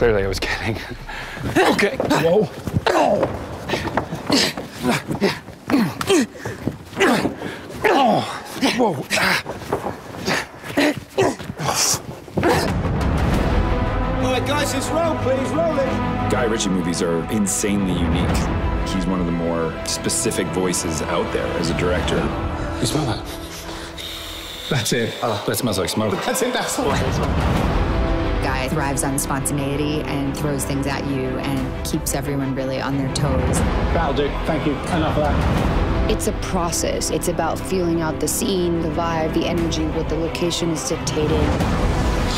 Clearly I was kidding. Okay. Whoa. Whoa. All right, guys, let's roll, please. Roll it. Guy Ritchie movies are insanely unique. He's one of the more specific voices out there as a director. You smell that? That's it. Oh, that smells like smoke. That's it, that's all. Guy thrives on spontaneity and throws things at you and keeps everyone really on their toes. That'll do. Thank you. Enough of that. It's a process. It's about feeling out the scene, the vibe, the energy, what the location is dictating.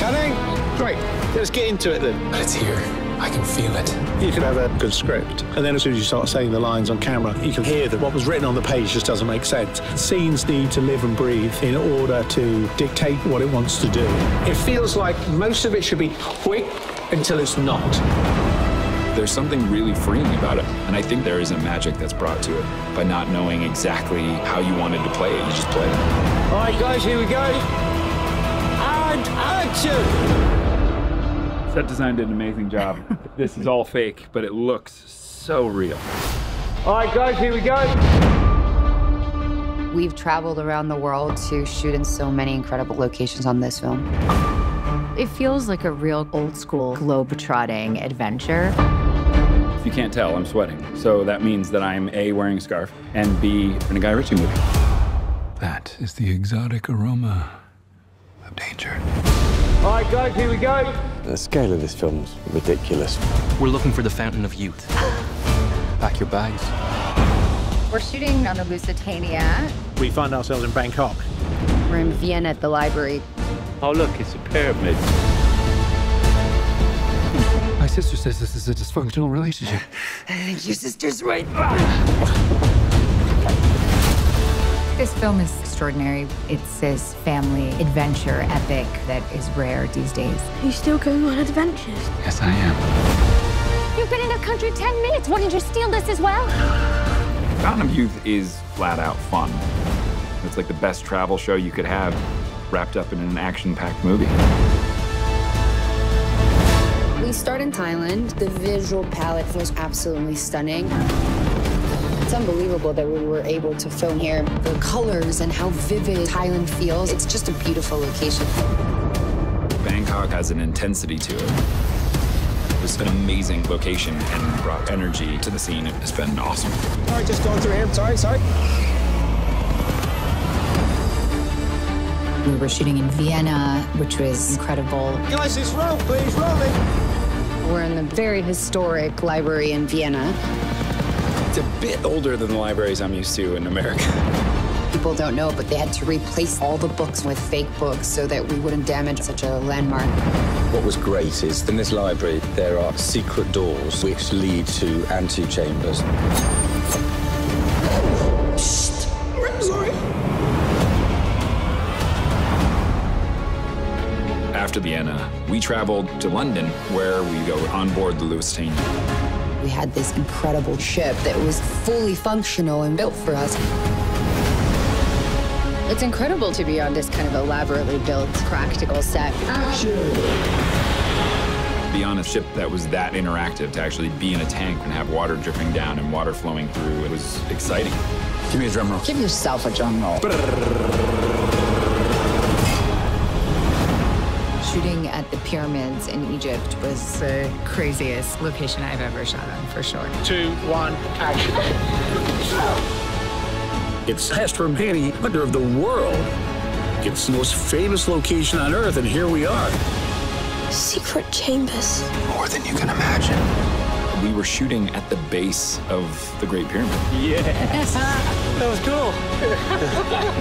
Cutting? Great. Let's get into it then. It's here. I can feel it. You can have a good script, and then as soon as you start saying the lines on camera, you can hear that what was written on the page just doesn't make sense. Scenes need to live and breathe in order to dictate what it wants to do. It feels like most of it should be quick until it's not. There's something really freeing about it, and I think there is a magic that's brought to it by not knowing exactly how you wanted to play it. You just play it. All right, guys, here we go. And action! Set design did an amazing job. This is all fake, but it looks so real. All right, guys, here we go. We've traveled around the world to shoot in so many incredible locations on this film. It feels like a real old school globe-trotting adventure. If you can't tell, I'm sweating. So that means that I'm A, wearing a scarf, and B, in a Guy Ritchie movie. That is the exotic aroma of danger. All right, guys, here we go. The scale of this film's ridiculous. We're looking for the fountain of youth. Pack your bags. We're shooting on the Lusitania. We find ourselves in Bangkok. We're in Vienna at the library. Oh, look, it's a pyramid. My sister says this is a dysfunctional relationship. I think your sister's right. This film is extraordinary. It's this family adventure epic that is rare these days. Are you still going on adventures? Yes, I am. You've been in a country 10 minutes. Wouldn't you steal this as well? Fountain of Youth is flat out fun. It's like the best travel show you could have wrapped up in an action-packed movie. We start in Thailand. The visual palette was absolutely stunning. It's unbelievable that we were able to film here. The colors and how vivid Thailand feels. It's just a beautiful location. Bangkok has an intensity to it. It was an amazing location and brought energy to the scene. It's been awesome. All right, just going through here. Sorry. We were shooting in Vienna, which was incredible. Guys, let's roll, please. Roll it. We're in the very historic library in Vienna. It's a bit older than the libraries I'm used to in America. People don't know, but they had to replace all the books with fake books so that we wouldn't damage such a landmark. What was great is in this library there are secret doors which lead to antechambers. Shh. I'm sorry. After Vienna, we traveled to London, where we go on board the Lusitania. We had this incredible ship that was fully functional and built for us. It's incredible to be on this kind of elaborately built, practical set. Be on a ship that was that interactive, to actually be in a tank and have water dripping down and water flowing through, it was exciting. Give me a drum roll. Give yourself a drum roll. Shooting at the pyramids in Egypt was the craziest location I've ever shot on, for sure. 2, 1, action. It's past from any wonder of the world. It's the most famous location on Earth, and here we are. Secret chambers. More than you can imagine. We were shooting at the base of the Great Pyramid. Yes. That was cool.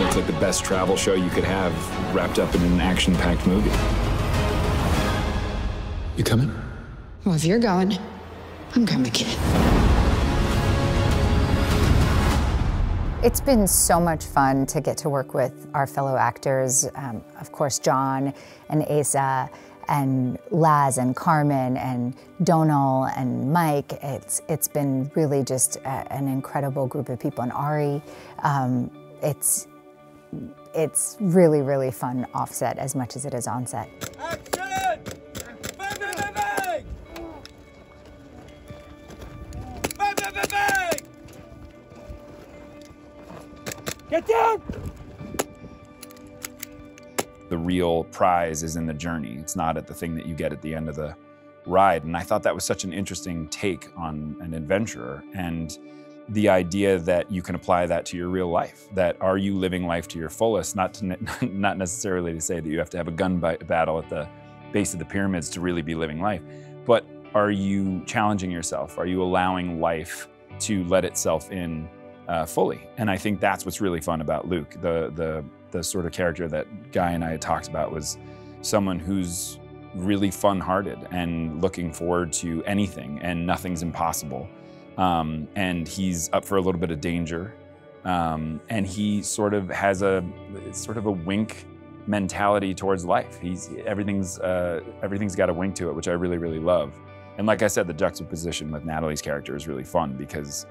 It's like the best travel show you could have wrapped up in an action-packed movie. You coming? Well, if you're going, I'm coming. It's been so much fun to get to work with our fellow actors, of course, John and Eiza and Laz and Carmen and Domhnall and Mike. It's been really just an incredible group of people. And Ari, it's really, really fun offset as much as it is on set. Action! Bang, bang, bang, bang! Get down! The real prize is in the journey. It's not at the thing that you get at the end of the ride. And I thought that was such an interesting take on an adventurer, and the idea that you can apply that to your real life. That are you living life to your fullest? Not necessarily to say that you have to have a gun battle at the base of the pyramids to really be living life, but are you challenging yourself? Are you allowing life to let itself in fully? And I think that's what's really fun about Luke. The sort of character that Guy and I had talked about was someone who's really fun-hearted and looking forward to anything, and nothing's impossible. And he's up for a little bit of danger. And he sort of has a wink mentality towards life. Everything's got a wink to it, which I really, really love. And like I said, the juxtaposition with Natalie's character is really fun, because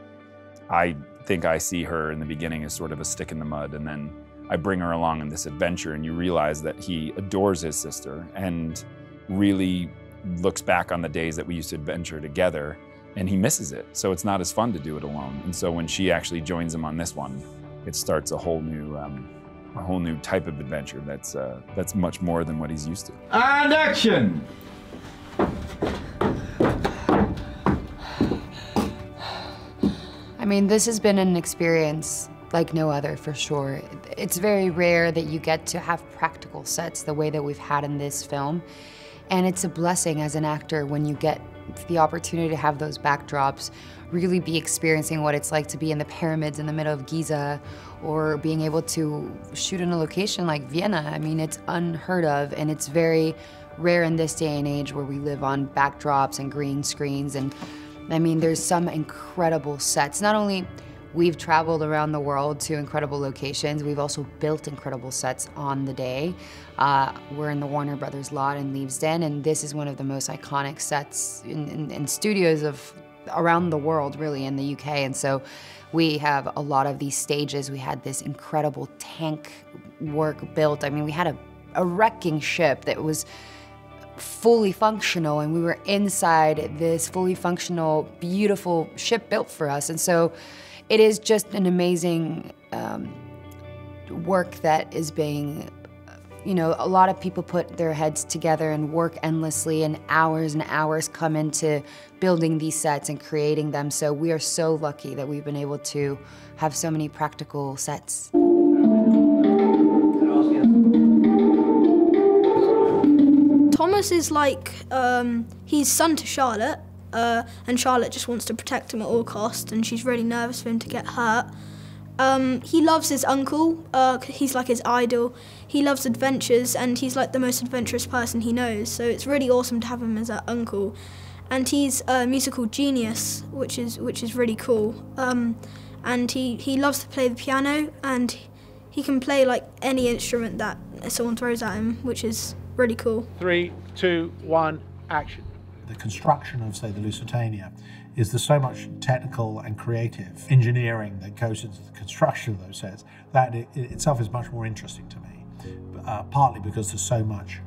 I think I see her in the beginning as sort of a stick in the mud, and then I bring her along in this adventure, and you realize that he adores his sister and really looks back on the days that we used to adventure together, and he misses it. So it's not as fun to do it alone. And so when she actually joins him on this one, it starts a whole new type of adventure that's much more than what he's used to. And action! I mean, this has been an experience like no other, for sure. It's very rare that you get to have practical sets the way that we've had in this film. And it's a blessing as an actor when you get the opportunity to have those backdrops, really be experiencing what it's like to be in the pyramids in the middle of Giza, or being able to shoot in a location like Vienna. I mean, it's unheard of, and it's very rare in this day and age where we live on backdrops and green screens. And I mean, there's some incredible sets. Not only we've traveled around the world to incredible locations, we've also built incredible sets on the day. We're in the Warner Brothers lot in Leavesden, and this is one of the most iconic sets in studios of around the world, really, in the UK. And so we have a lot of these stages. We had this incredible tank work built. I mean, we had a wrecking ship that was fully functional, and we were inside this fully functional, beautiful ship built for us. And so it is just an amazing work that is being, you know, a lot of people put their heads together and work endlessly, and hours come into building these sets and creating them. So we are so lucky that we've been able to have so many practical sets. Thomas is like, he's son to Charlotte, and Charlotte just wants to protect him at all costs, and she's really nervous for him to get hurt. He loves his uncle, he's like his idol. He loves adventures, and he's like the most adventurous person he knows, so it's really awesome to have him as an uncle. And he's a musical genius, which is really cool. And he loves to play the piano, and he can play like any instrument that someone throws at him, which is really cool. 3, 2, 1, action. The construction of, say, the Lusitania is there's so much technical and creative engineering that goes into the construction of those sets that it itself is much more interesting to me, partly because there's so much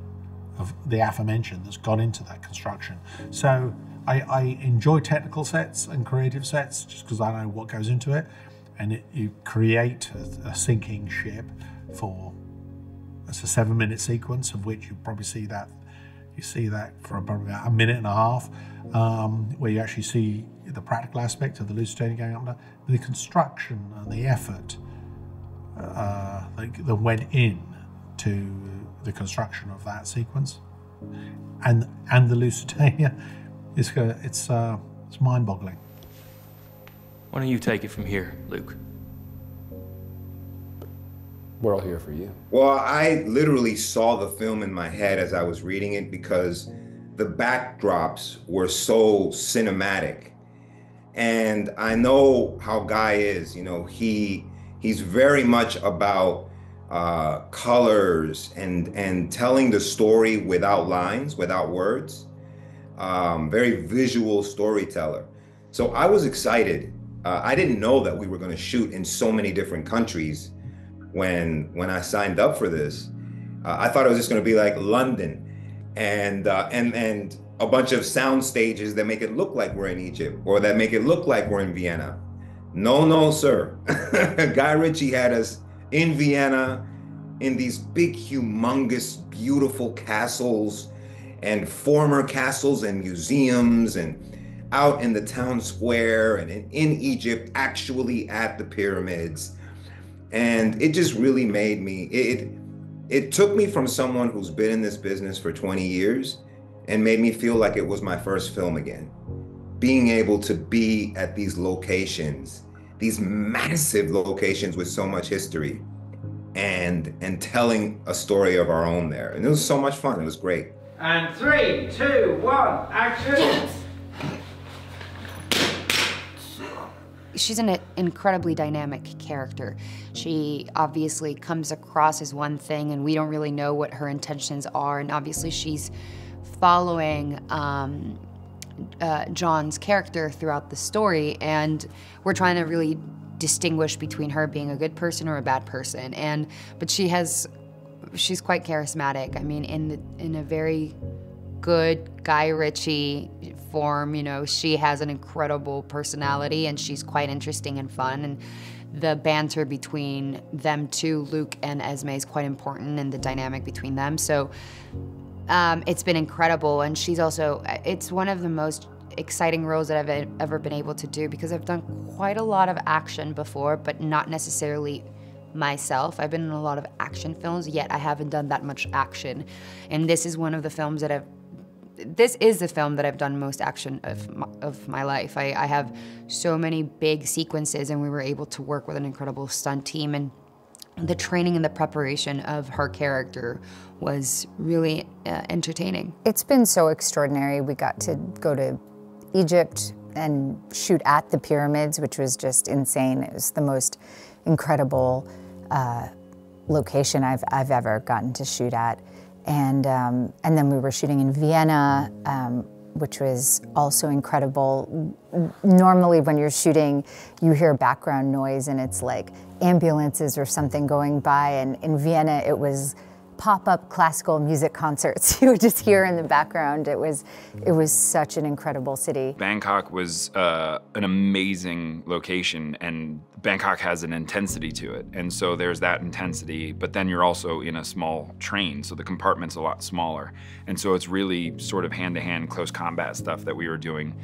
of the aforementioned that's gone into that construction. So I enjoy technical sets and creative sets just because I know what goes into it, and you create a sinking ship for, it's a 7-minute sequence of which you probably see that. You see that for probably about a minute and a half, where you actually see the practical aspect of the Lusitania going up there. The construction and the effort that went in to the construction of that sequence, and the Lusitania, it's mind-boggling. Why don't you take it from here, Luke? We're all here for you. Well, I literally saw the film in my head as I was reading it because the backdrops were so cinematic. And I know how Guy is, you know, he's very much about colors and telling the story without lines, without words. Very visual storyteller. So I was excited. I didn't know that we were going to shoot in so many different countries. When I signed up for this, I thought it was just going to be like London and a bunch of sound stages that make it look like we're in Egypt or that make it look like we're in Vienna. No, no, sir. Guy Ritchie had us in Vienna in these big, humongous, beautiful castles and former castles and museums, and out in the town square and in Egypt, actually at the pyramids. And it just really made me, it took me from someone who's been in this business for 20 years and made me feel like it was my first film again. Being able to be at these locations, these massive locations with so much history, and telling a story of our own there. And it was so much fun, it was great. And 3, 2, 1, action! She's an incredibly dynamic character. She obviously comes across as one thing, and we don't really know what her intentions are, and obviously she's following John's character throughout the story, and we're trying to really distinguish between her being a good person or a bad person. But she's quite charismatic. I mean, in a very good Guy Ritchie form, you know, she has an incredible personality and she's quite interesting and fun. And the banter between them two, Luke and Esme, is quite important, and the dynamic between them. So it's been incredible. And she's also, it's one of the most exciting roles that I've ever been able to do, because I've done quite a lot of action before, but not necessarily myself. I've been in a lot of action films, yet I haven't done that much action. And this is one of the films that this is the film that I've done most action of my life. I have so many big sequences, and we were able to work with an incredible stunt team, and the training and the preparation of her character was really entertaining. It's been so extraordinary. We got to go to Egypt and shoot at the pyramids, which was just insane. It was the most incredible location I've ever gotten to shoot at. And then we were shooting in Vienna, which was also incredible. Normally when you're shooting, you hear background noise and it's like ambulances or something going by, and in Vienna it was pop-up classical music concerts you would just hear in the background. It was such an incredible city. Bangkok was an amazing location, and Bangkok has an intensity to it. And so there's that intensity, but then you're also in a small train, so the compartment's a lot smaller. And so it's really sort of hand-to-hand close combat stuff that we were doing.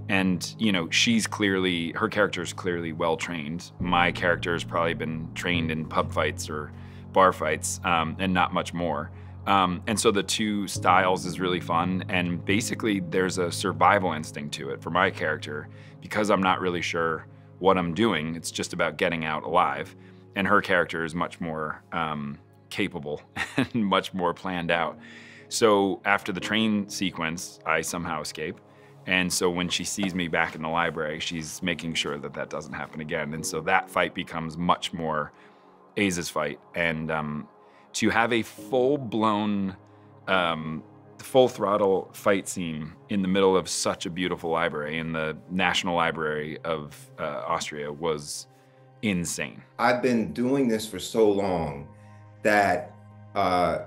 And, you know, her character's clearly well-trained. My character has probably been trained in pub fights or bar fights, and not much more. And so the two styles is really fun, and basically there's a survival instinct to it for my character, because I'm not really sure what I'm doing. It's just about getting out alive. And her character is much more capable and much more planned out. So after the train sequence, I somehow escape. And so when she sees me back in the library, she's making sure that that doesn't happen again. And so that fight becomes much more Eiza's fight. And to have a full-blown, full-throttle fight scene in the middle of such a beautiful library, in the National Library of Austria, was insane. I've been doing this for so long that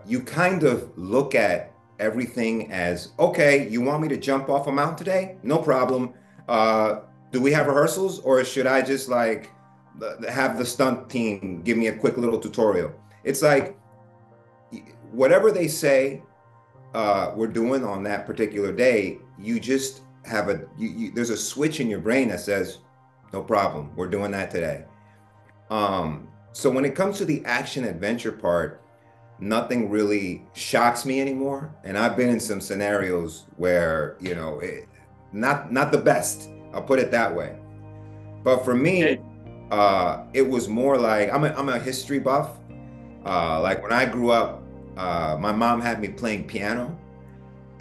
you kind of look at everything as, okay, you want me to jump off a mountain today? No problem. Do we have rehearsals, or should I just like have the stunt team give me a quick little tutorial? It's like, whatever they say we're doing on that particular day, you just have there's a switch in your brain that says, no problem, we're doing that today. So when it comes to the action adventure part, nothing really shocks me anymore. And I've been in some scenarios where, you know, not the best, I'll put it that way. But for me, it was more like, I'm a history buff. Like when I grew up, my mom had me playing piano,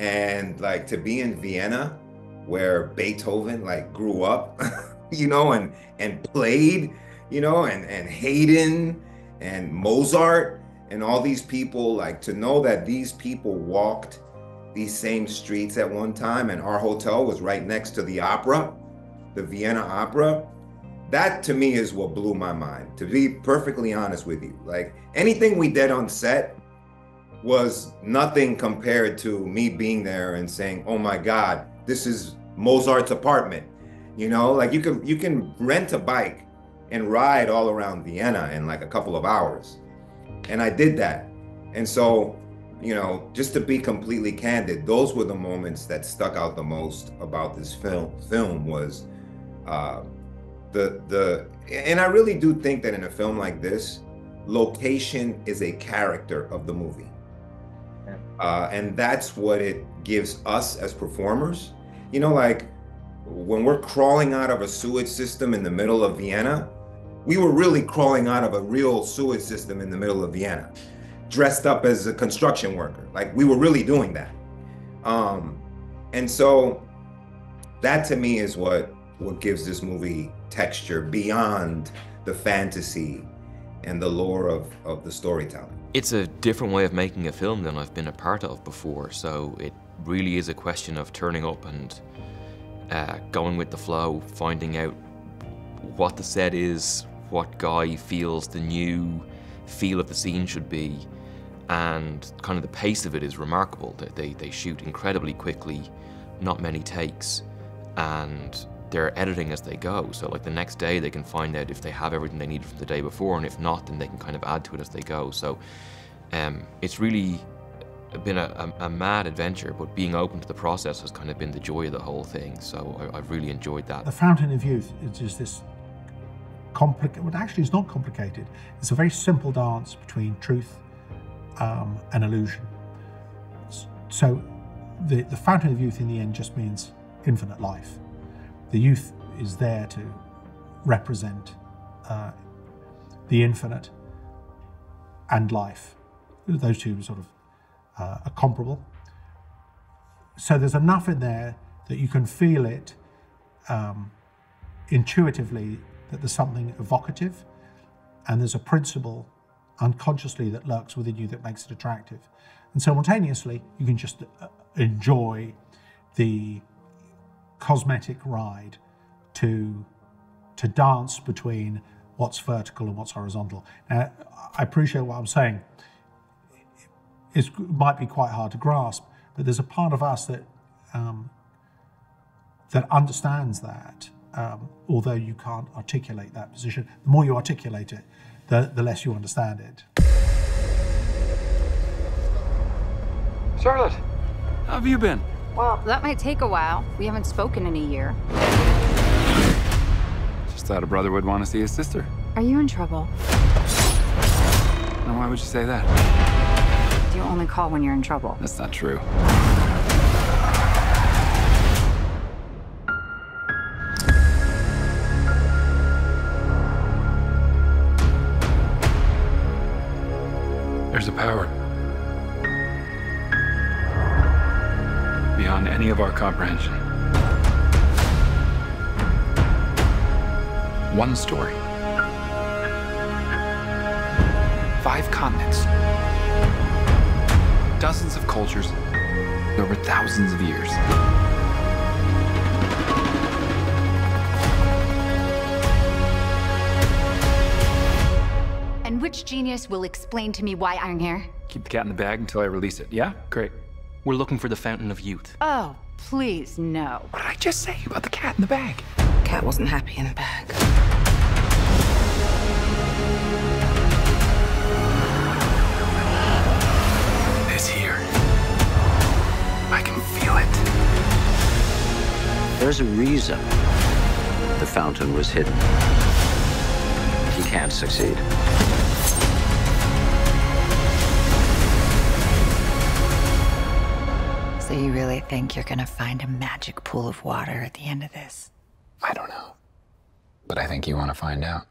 and like to be in Vienna where Beethoven like grew up, you know, and played, you know, and Haydn and Mozart and all these people, like to know that these people walked these same streets at one time, and our hotel was right next to the opera, the Vienna Opera. That to me is what blew my mind, to be perfectly honest with you. Like anything we did on set was nothing compared to me being there and saying, oh my God, this is Mozart's apartment. You know, like you can rent a bike and ride all around Vienna in like a couple of hours. And I did that. And so, you know, just to be completely candid, those were the moments that stuck out the most about this film was and I really do think that in a film like this, location is a character of the movie. And that's what it gives us as performers. You know, like when we're crawling out of a sewage system in the middle of Vienna, we were really crawling out of a real sewage system in the middle of Vienna, dressed up as a construction worker. Like we were really doing that. And so that to me is what gives this movie texture beyond the fantasy and the lore of the storytelling. It's a different way of making a film than I've been a part of before, so it really is a question of turning up and going with the flow, finding out what the set is, what Guy feels the new feel of the scene should be, and kind of the pace of it is remarkable. They shoot incredibly quickly, not many takes, and they're editing as they go. So like the next day they can find out if they have everything they needed from the day before, and if not, then they can kind of add to it as they go. So it's really been a mad adventure, but being open to the process has kind of been the joy of the whole thing. So I've really enjoyed that. The Fountain of Youth is just this complicated, well actually it's not complicated. It's a very simple dance between truth and illusion. So the Fountain of Youth in the end just means infinite life. The youth is there to represent the infinite and life. Those two sort of are comparable. So there's enough in there that you can feel it intuitively, that there's something evocative, and there's a principle unconsciously that lurks within you that makes it attractive. And simultaneously, you can just enjoy the cosmetic ride to dance between what's vertical and what's horizontal. Now, I appreciate what I'm saying. It might be quite hard to grasp, but there's a part of us that that understands that, although you can't articulate that position. The more you articulate it, the less you understand it. Charlotte, how have you been? Well, that might take a while. We haven't spoken in a year. Just thought a brother would want to see his sister. Are you in trouble? Now, why would you say that? You only call when you're in trouble. That's not true. There's a power beyond any of our comprehension. One story. 5 continents. Dozens of cultures over thousands of years. And which genius will explain to me why I'm here? Keep the cat in the bag until I release it. Yeah? Great. We're looking for the Fountain of Youth. Oh, please, no. What did I just say about the cat in the bag? Cat wasn't happy in the bag. It's here. I can feel it. There's a reason the fountain was hidden. He can't succeed. So you really think you're gonna find a magic pool of water at the end of this? I don't know. But I think you want to find out.